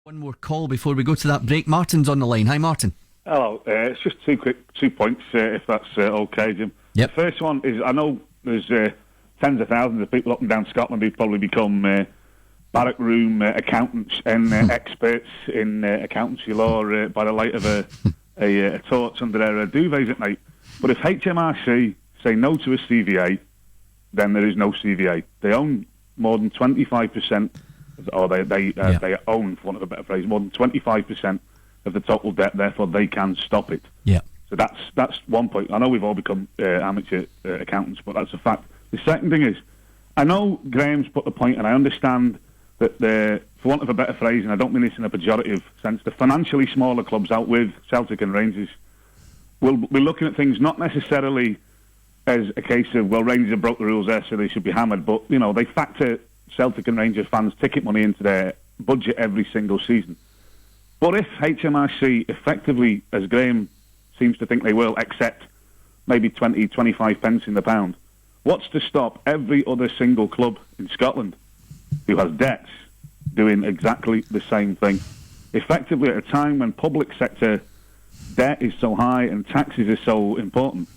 One more call before we go to that break. Martin's on the line. Hi, Martin. Hello. It's just two points, if that's okay, Jim. Yep. The first one is, I know there's tens of thousands of people up and down Scotland who've probably become barrack room accountants and experts in accountancy law by the light of a torch under their duvets at night. But if HMRC say no to a CVA, then there is no CVA. They own more than 25%, or they own, for want of a better phrase, more than 25% of the total debt. Therefore, they can stop it. Yeah. So that's one point. I know we've all become amateur accountants, but that's a fact. The second thing is, I know Graham's put the point, and I understand that for want of a better phrase, and I don't mean this in a pejorative sense, the financially smaller clubs out with Celtic and Rangers will be looking at things not necessarily as a case of, well, Rangers have broke the rules there, so they should be hammered, but, you know, they factor Celtic and Rangers fans' ticket money into their budget every single season. But if HMRC effectively, as Graham seems to think they will, accept maybe 20, 25 pence in the pound, what's to stop every other single club in Scotland who has debts doing exactly the same thing? Effectively, at a time when public sector debt is so high and taxes are so important,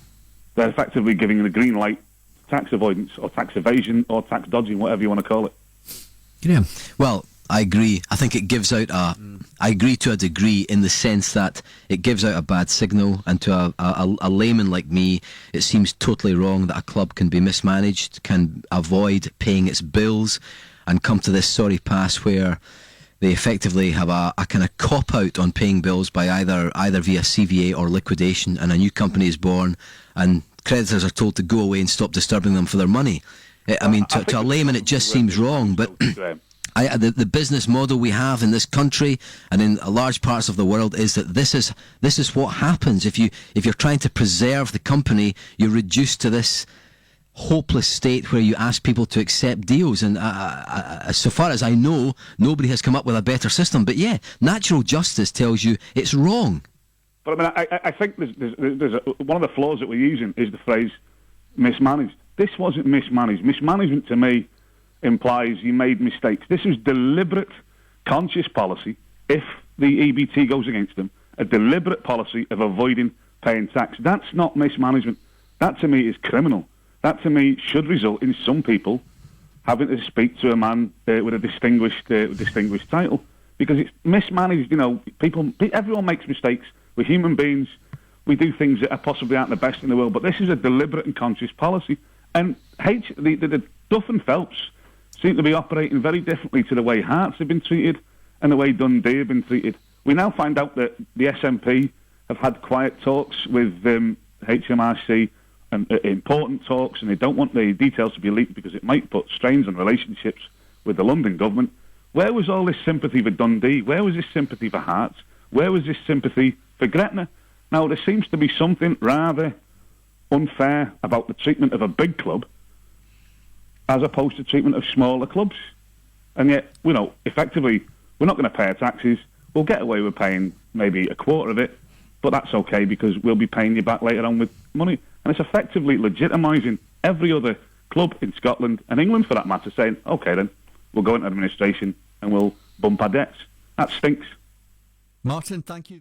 they're effectively giving the green light to tax avoidance or tax evasion or tax dodging, whatever you want to call it. Graham. Well, I agree. I think it gives out I agree to a degree in the sense that it gives out a bad signal, and to a layman like me, it seems totally wrong that a club can be mismanaged, can avoid paying its bills, and come to this sorry pass where they effectively have a kind of cop-out on paying bills by either via CVA or liquidation, and a new company is born, and creditors are told to go away and stop disturbing them for their money. I mean, to a layman, it just seems wrong, but the business model we have in this country and in large parts of the world is that this is what happens. If you're trying to preserve the company, you're reduced to this hopeless state where you ask people to accept deals, and so far as I know, nobody has come up with a better system. But yeah, natural justice tells you it's wrong. But I mean, I think there's one of the flaws that we're using is the phrase mismanaged. This wasn't mismanaged. Mismanagement to me implies you made mistakes. This was deliberate, conscious policy. If the EBT goes against them, a deliberate policy of avoiding paying tax. That's not mismanagement. That to me is criminal. That to me should result in some people having to speak to a man with a distinguished title, because it's mismanaged. You know, everyone makes mistakes. We're human beings. We do things that are possibly aren't the best in the world, but this is a deliberate and conscious policy. And the Duff and Phelps seem to be operating very differently to the way Hearts have been treated and the way Dundee have been treated. We now find out that the SNP have had quiet talks with HMRC, and important talks, and they don't want the details to be leaked because it might put strains on relationships with the London government. Where was all this sympathy for Dundee? Where was this sympathy for Hearts? Where was this sympathy for Gretna? Now, there seems to be something rather unfair about the treatment of a big club as opposed to treatment of smaller clubs. And yet, you know, effectively, we're not going to pay our taxes. We'll get away with paying maybe a quarter of it, but that's okay because we'll be paying you back later on with money. And it's effectively legitimising every other club in Scotland and England, for that matter, saying, OK, then, we'll go into administration and we'll bump our debts. That stinks. Martin, thank you.